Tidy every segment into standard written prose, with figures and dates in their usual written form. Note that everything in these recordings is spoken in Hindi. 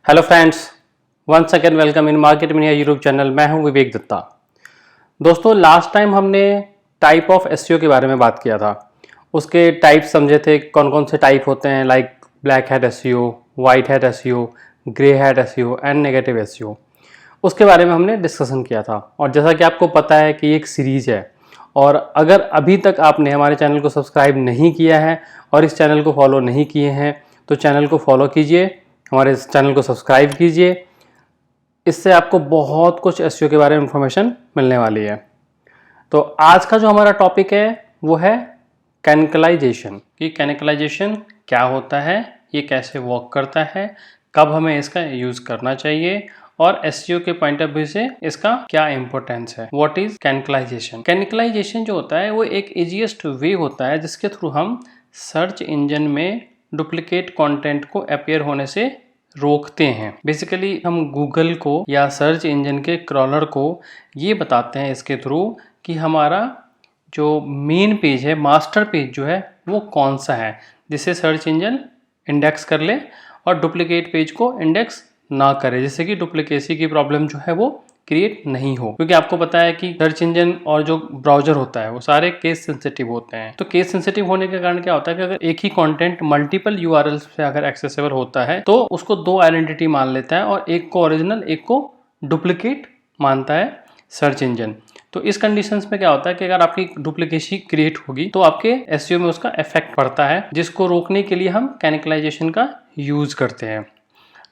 Hello friends, once again welcome in MarketMenia YouTube channel. मैं हूं विवेक दत्ता। दोस्तों, लास्ट टाइम हमने टाइप ऑफ एसईओ के बारे में बात किया था। उसके टाइप समझे थे, कौन कौन से टाइप होते हैं, like black hat SEO, white hat SEO, grey hat SEO and negative SEO. उसके बारे में हमने डिस्कशन किया था। और जैसा कि आपको पता है कि ये एक सीरीज है, और अगर अभी तक आपने हमारे चैनल को सब्सक्राइब नहीं किया है और इस चैनल को फॉलो नहीं किए हैं तो चैनल को फॉलो कीजिए, हमारे इस चैनल को सब्सक्राइब कीजिए। इससे आपको बहुत कुछ एसईओ के बारे में इंफॉर्मेशन मिलने वाली है। तो आज का जो हमारा टॉपिक है वो है कैनिकलाइजेशन। कि कैनिकलाइजेशन क्या होता है, ये कैसे वर्क करता है, कब हमें इसका यूज़ करना चाहिए और एसईओ के पॉइंट ऑफ व्यू से इसका क्या इंपॉर्टेंस है। What is कैनिकलाइजेशन? कैनिकलाइजेशन जो होता है वो एक इजीएस्ट वे होता है जिसके थ्रू हम सर्च इंजन में डुप्लीकेट कंटेंट को अपीयर होने से रोकते हैं। बेसिकली हम गूगल को या सर्च इंजन के क्रॉलर को ये बताते हैं इसके थ्रू कि हमारा जो मेन पेज है, मास्टर पेज जो है वो कौन सा है, जिसे सर्च इंजन इंडेक्स कर ले और डुप्लीकेट पेज को इंडेक्स ना करे, जिससे कि डुप्लीकेसी की प्रॉब्लम जो है वो क्रिएट नहीं हो। क्योंकि आपको पता है कि सर्च इंजन और जो ब्राउजर होता है वो सारे केस सेंसिटिव होते हैं। तो केस सेंसिटिव होने के कारण क्या होता है कि अगर एक ही कंटेंट मल्टीपल यूआरएल से अगर एक्सेसिबल होता है तो उसको दो आइडेंटिटी मान लेता है और एक को ओरिजिनल एक को डुप्लीकेट मानता है सर्च इंजन। तो इस कंडीशंस में क्या होता है कि अगर आपकी डुप्लीकेसी क्रिएट होगी तो आपके एसईओ में उसका इफेक्ट पड़ता है, जिसको रोकने के लिए हम कैनिकलाइजेशन का यूज करते हैं।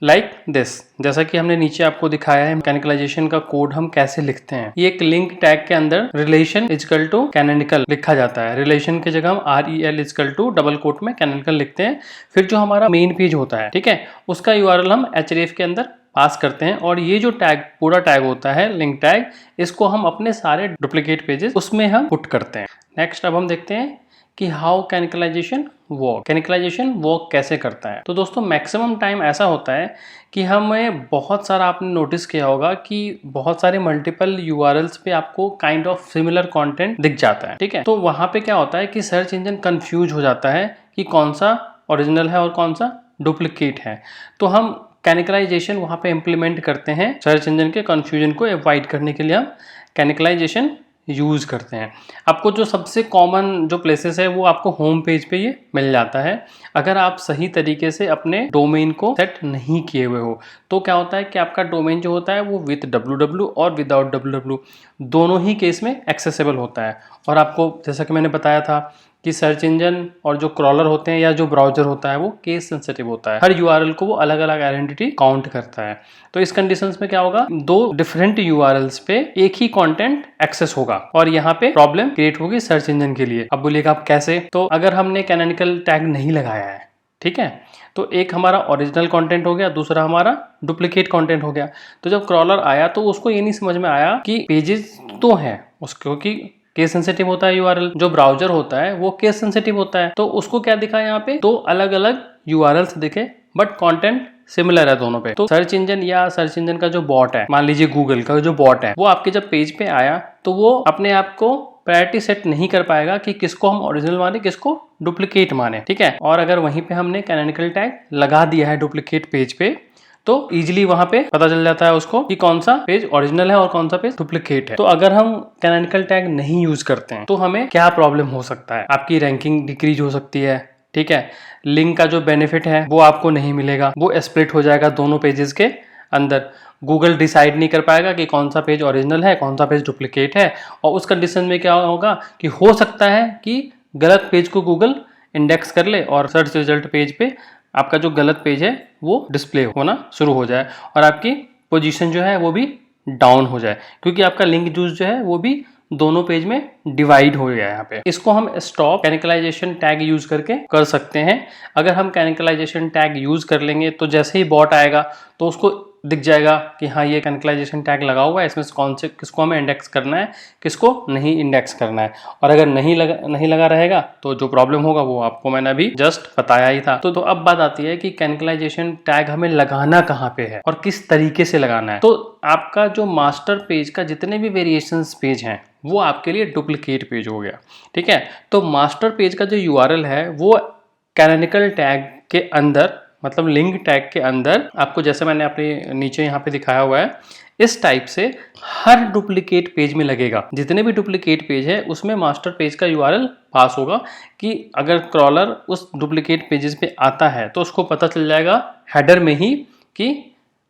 लाइक दिस, जैसा कि हमने नीचे आपको दिखाया है कैनिकलाइजेशन का कोड हम कैसे लिखते हैं। ये एक लिंक टैग के अंदर रिलेशन इजकल टू कैनोनिकल लिखा जाता है। रिलेशन की जगह हम REL is equal to double quote में कैनोनिकल लिखते हैं। फिर जो हमारा मेन पेज होता है, ठीक है, उसका URL हम href के अंदर पास करते हैं और ये जो टैग पूरा टैग होता है लिंक टैग, इसको हम अपने सारे डुप्लीकेट पेजेस उसमें हम पुट करते हैं। नेक्स्ट अब हम देखते हैं कि हाउ कैनिकलाइजेशन वर्क। कैनिकलाइजेशन वर्क कैसे करता है? तो दोस्तों, मैक्सिमम टाइम ऐसा होता है कि हमें बहुत सारा, आपने नोटिस किया होगा कि बहुत सारे मल्टीपल यूआरएल्स पे आपको काइंड ऑफ सिमिलर कंटेंट दिख जाता है, ठीक है। तो वहां पे क्या होता है कि सर्च इंजन कंफ्यूज हो जाता है कि कौन सा ओरिजिनल है और कौन सा डुप्लीकेट है। तो हम कैनिकलाइजेशन वहां पे इम्प्लीमेंट करते हैं। सर्च इंजन के कंफ्यूजन को अवॉइड करने के लिए हम कैनिकलाइजेशन यूज करते हैं। आपको जो सबसे कॉमन जो प्लेसेस है वो आपको होम पेज पे ये मिल जाता है। अगर आप सही तरीके से अपने डोमेन को सेट नहीं किए हुए हो तो क्या होता है कि आपका डोमेन जो होता है वो विद www और विदाउट www दोनों ही केस में एक्सेसिबल होता है। और आपको जैसा कि मैंने बताया था कि सर्च इंजन और जो क्रॉलर होते हैं या जो ब्राउजर होता है वो केस सेंसिटिव होता है। हर यूआरएल को वो अलग अलग आइडेंटिटी काउंट करता है। तो इस कंडीशंस में क्या होगा, दो डिफरेंट यूआरएल्स पे एक ही कंटेंट एक्सेस होगा और यहाँ पे प्रॉब्लम क्रिएट होगी सर्च इंजन के लिए। अब बोलिएगा आप कैसे? तो अगर हमने कैनोनिकल टैग नहीं लगाया है, ठीक है, तो एक हमारा ओरिजिनल कंटेंट हो गया, दूसरा हमारा डुप्लीकेट कंटेंट हो गया। तो जब क्रॉलर आया तो उसको ये नहीं समझ में आया कि पेजेस तो हैं उसको, कि केस सेंसिटिव होता है यूआरएल। जो ब्राउजर होता है वो केस सेंसिटिव होता है। तो उसको क्या दिखा यहाँ पे, दो अलग अलग यूआरएल्स दिखे बट कंटेंट सिमिलर है दोनों पे। तो सर्च इंजन या सर्च इंजन का जो बॉट है, मान लीजिए गूगल का जो बॉट है, वो आपके जब पेज पे आया तो वो अपने आप को प्रायोरिटी सेट नहीं कर पाएगा कि किसको हम ओरिजिनल माने किसको डुप्लीकेट माने, ठीक है। और अगर वहीं पे हमने कैनोनिकल टैग लगा दिया है डुप्लीकेट पेज पे तो इजीली वहां पे पता चल जाता है उसको कि कौन सा पेज ओरिजिनल है और कौन सा पेज डुप्लीकेट है। तो अगर हम कैनोनिकल टैग नहीं यूज करते हैं तो हमें क्या प्रॉब्लम हो सकता है? आपकी रैंकिंग डिक्रीज हो सकती है, ठीक है। लिंक का जो बेनिफिट है वो आपको नहीं मिलेगा, वो स्प्लिट हो जाएगा दोनों पेजेस के अंदर। गूगल डिसाइड नहीं कर पाएगा कि कौन सा पेज ओरिजिनल है कौन सा पेज डुप्लीकेट है। और उस कंडीशन में क्या होगा कि हो सकता है कि गलत पेज को गूगल इंडेक्स कर ले और सर्च रिजल्ट पेज पे आपका जो गलत पेज है वो डिस्प्ले होना शुरू हो जाए और आपकी पोजीशन जो है वो भी डाउन हो जाए, क्योंकि आपका लिंक जूस जो है वो भी दोनों पेज में डिवाइड हो गया है यहाँ पे। इसको हम स्टॉप कैनिकलाइजेशन टैग यूज करके कर सकते हैं। अगर हम कैनिकलाइजेशन टैग यूज कर लेंगे तो जैसे ही बॉट आएगा तो उसको दिख जाएगा कि हाँ ये कैनिकलाइजेशन टैग लगा हुआ है, इसमें कौन से किसको हमें इंडेक्स करना है किसको नहीं इंडेक्स करना है। और अगर नहीं लगा रहेगा तो जो प्रॉब्लम होगा वो आपको मैंने अभी जस्ट बताया ही था। तो अब बात आती है कि कैनिकलाइजेशन टैग हमें लगाना कहाँ पे है और किस तरीके से लगाना है। तो आपका जो मास्टर पेज का जितने भी वेरिएशंस पेज हैं वो आपके लिए डुप्लीकेट पेज हो गया, ठीक है। तो मास्टर पेज का जो यूआरएल है वो कैनोनिकल टैग के अंदर मतलब लिंक टैग के अंदर आपको, जैसे मैंने अपने नीचे यहाँ पे दिखाया हुआ है, इस टाइप से हर डुप्लीकेट पेज में लगेगा। जितने भी डुप्लीकेट पेज है उसमें मास्टर पेज का यूआरएल पास होगा कि अगर क्रॉलर उस डुप्लीकेट पेजेस पे आता है तो उसको पता चल जाएगा हेडर में ही कि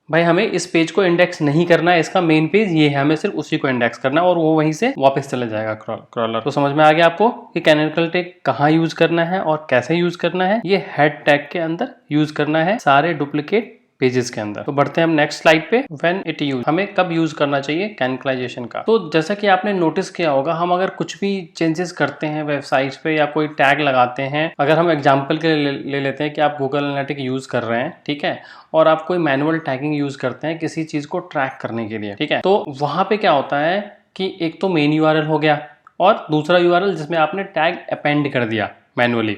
भाई हमें इस पेज को इंडेक्स नहीं करना है, इसका मेन पेज ये है, हमें सिर्फ उसी को इंडेक्स करना है, और वो वहीं से वापस चला जाएगा क्रॉलर। तो समझ में आ गया आपको कि कैनोनिकल टैग कहाँ यूज करना है और कैसे यूज करना है। ये हेड टैग के अंदर यूज करना है सारे डुप्लीकेट पेजेस के अंदर। तो बढ़ते हैं हम नेक्स्ट स्लाइड पे। व्हेन इट यूज, हमें कब यूज करना चाहिए कैनोनिकलाइजेशन का। तो जैसा कि आपने नोटिस किया होगा, हम अगर कुछ भी चेंजेस करते हैं वेबसाइट पे या कोई टैग लगाते हैं, अगर हम एग्जांपल के लिए ले लेते हैं कि आप गूगल एनालिटिक्स यूज कर रहे हैं, ठीक है, और आप कोई मैनुअल टैगिंग यूज करते हैं किसी चीज को ट्रैक करने के लिए, ठीक है, तो वहां पे क्या होता है कि एक तो मेन यूआरएल हो गया और दूसरा यूआरएल जिसमें आपने टैग अपेंड कर दिया मैनुअली,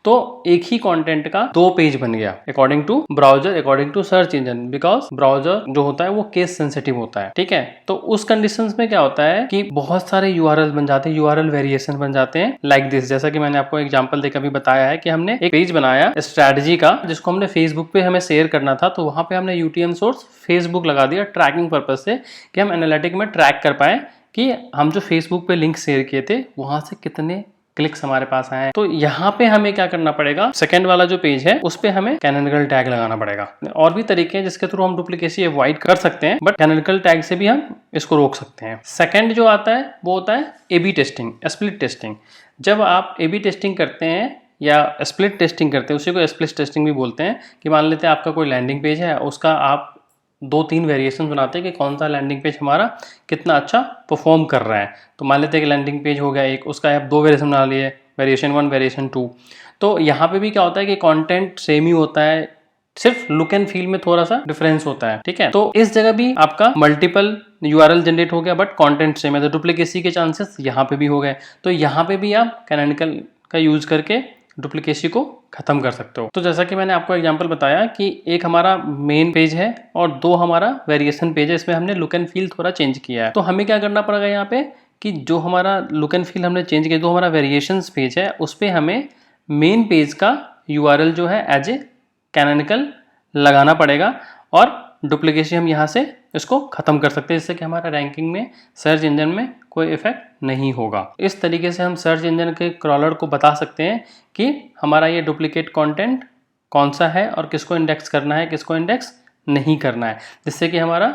तो एक ही कंटेंट का दो पेज बन गया according to browser, according to search engine, because browser जो होता है वो केस सेंसिटिव होता है, ठीक है। तो उस कंडीशंस में क्या होता है कि बहुत सारे यूआरएल बन जाते हैं, यूआरएल वेरिएशन बन जाते हैं लाइक दिस। जैसा कि मैंने आपको एग्जांपल देकर भी बताया है कि हमने एक पेज बनाया स्ट्रैटेजी का जिसको हमने फेसबुक पे हमें शेयर करना था, तो वहां पे हमने यूटीएम सोर्स फेसबुक लगा दिया ट्रैकिंग पर्पज से कि हम एनालिटिक में ट्रैक कर पाए कि हम जो फेसबुक पे लिंक शेयर किए थे वहां से कितने क्लिक्स हमारे पास आए। तो यहाँ पे हमें क्या करना पड़ेगा, सेकंड वाला जो पेज है उस पे हमें कैनोनिकल टैग लगाना पड़ेगा। और भी तरीके हैं जिसके थ्रू हम डुप्लीकेसी अवॉइड कर सकते हैं, बट कैनोनिकल टैग से भी हम इसको रोक सकते हैं। सेकंड जो आता है वो होता है एबी टेस्टिंग, स्प्लिट टेस्टिंग। जब आप एबी टेस्टिंग करते हैं या स्प्लिट टेस्टिंग करते हैं, उसी को स्प्लिट टेस्टिंग भी बोलते हैं, कि मान लेते हैं आपका कोई लैंडिंग पेज है, उसका आप 2-3 वेरिएशन बनाते हैं कि कौन सा लैंडिंग पेज हमारा कितना अच्छा परफॉर्म कर रहा है। तो मान लेते हैं कि लैंडिंग पेज हो गया एक, उसका आप 2 वेरिएशन बना लिए, वेरिएशन 1 वेरिएशन 2। तो यहाँ पे भी क्या होता है कि कंटेंट सेम ही होता है, सिर्फ लुक एंड फील में थोड़ा सा डिफरेंस होता है, ठीक है। तो इस जगह भी आपका मल्टीपल यूआरएल जनरेट हो गया बट कंटेंट सेम है, तो डुप्लीकेसी के चांसेस यहाँ पे भी हो गए। तो यहाँ पे भी आप कैनोनिकल का यूज करके डुप्लीकेसी को खत्म कर सकते हो। तो जैसा कि मैंने आपको एग्जांपल बताया कि एक हमारा मेन पेज है और 2 हमारा वेरिएशन पेज है, इसमें हमने लुक एंड फील थोड़ा चेंज किया है। तो हमें क्या करना पड़ेगा यहाँ पे कि जो हमारा लुक एंड फील हमने चेंज किया, जो हमारा वेरिएशंस पेज है उस पर हमें मेन पेज का यूआरएल जो है एज ए कैनोनिकल लगाना पड़ेगा और डुप्लीकेसी हम यहाँ से इसको खत्म कर सकते हैं, जिससे कि हमारा रैंकिंग में, सर्च इंजन में कोई इफेक्ट नहीं होगा। इस तरीके से हम सर्च इंजन के क्रॉलर को बता सकते हैं कि हमारा ये डुप्लीकेट कंटेंट कौन सा है और किसको इंडेक्स करना है, किसको इंडेक्स नहीं करना है, जिससे कि हमारा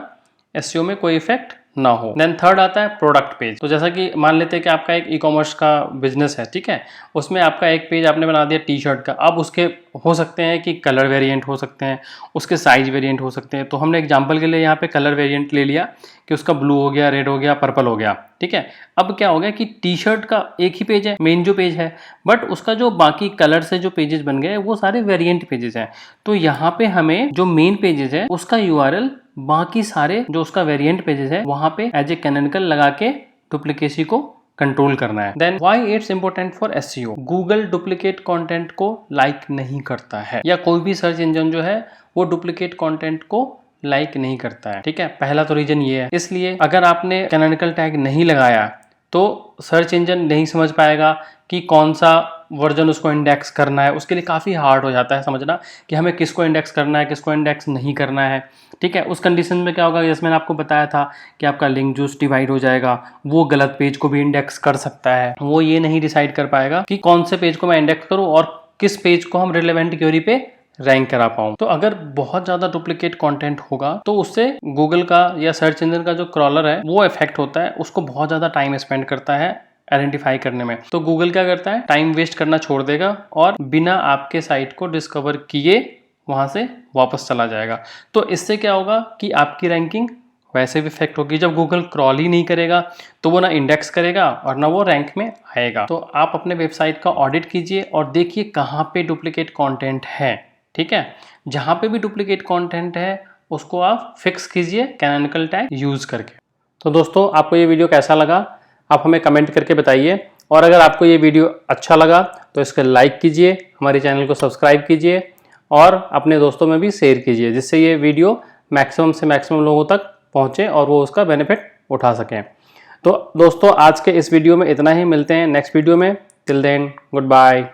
एसईओ में कोई इफेक्ट ना हो। देन थर्ड आता है प्रोडक्ट पेज। तो जैसा कि मान लेते हैं कि आपका एक ई कॉमर्स का बिजनेस है, ठीक है, उसमें आपका एक पेज आपने बना दिया टी शर्ट का। अब उसके हो सकते हैं कि कलर वेरिएंट हो सकते हैं, उसके साइज वेरिएंट हो सकते हैं। तो हमने एग्जांपल के लिए यहाँ पे कलर वेरिएंट ले लिया कि उसका ब्लू हो गया, रेड हो गया, पर्पल हो गया, ठीक है। अब क्या हो गया कि टी शर्ट का एक ही पेज है, मेन जो पेज है, बट उसका जो बाकी कलर से जो पेजेस बन गए वो सारे वेरिएंट पेजेस हैं। तो यहाँ पे हमें जो मेन पेजेस है उसका यूआरएल बाकी सारे जो उसका वेरिएंट पेजेस है वहां पे एज ए कैनोनिकल लगा के डुप्लीकेसी को कंट्रोल करना है। Then why it's important for SEO. Google duplicate content को लाइक नहीं करता है, या कोई भी सर्च इंजन जो है वो डुप्लीकेट कंटेंट को लाइक नहीं करता है, ठीक है। पहला तो रीजन ये है। इसलिए अगर आपने कैनोनिकल टैग नहीं लगाया तो सर्च इंजन नहीं समझ पाएगा कि कौन सा वर्जन उसको इंडेक्स करना है। उसके लिए काफ़ी हार्ड हो जाता है समझना कि हमें किसको इंडेक्स करना है, किसको इंडेक्स नहीं करना है, ठीक है। उस कंडीशन में क्या होगा, जैसे मैंने आपको बताया था कि आपका लिंक जूस डिवाइड हो जाएगा, वो गलत पेज को भी इंडेक्स कर सकता है। वो ये नहीं डिसाइड कर पाएगा कि कौन से पेज को मैं इंडेक्स करूँ और किस पेज को हम रिलेवेंट क्वेरी पे रैंक करा पाऊँ। तो अगर बहुत ज़्यादा डुप्लीकेट कंटेंट होगा तो उससे गूगल का या सर्च इंजन का जो क्रॉलर है वो इफेक्ट होता है, उसको बहुत ज़्यादा टाइम स्पेंड करता है आइडेंटिफाई करने में। तो गूगल क्या करता है, टाइम वेस्ट करना छोड़ देगा और बिना आपके साइट को डिस्कवर किए वहां से वापस चला जाएगा। तो इससे क्या होगा कि आपकी रैंकिंग वैसे भी इफेक्ट होगी। जब गूगल क्रॉल ही नहीं करेगा तो वो ना इंडेक्स करेगा और ना वो रैंक में आएगा। तो आप अपने वेबसाइट का ऑडिट कीजिए और देखिए कहाँ पे डुप्लीकेट कंटेंट है, ठीक है। जहाँ पे भी डुप्लीकेट कंटेंट है उसको आप फिक्स कीजिए कैनोनिकल टैग यूज करके। तो दोस्तों आपको ये वीडियो कैसा लगा आप हमें कमेंट करके बताइए, और अगर आपको ये वीडियो अच्छा लगा तो इसको लाइक कीजिए, हमारे चैनल को सब्सक्राइब कीजिए और अपने दोस्तों में भी शेयर कीजिए, जिससे ये वीडियो मैक्सिमम से मैक्सिमम लोगों तक पहुँचे और वो उसका बेनिफिट उठा सकें। तो दोस्तों आज के इस वीडियो में इतना ही, मिलते हैं नेक्स्ट वीडियो में। Till then good bye.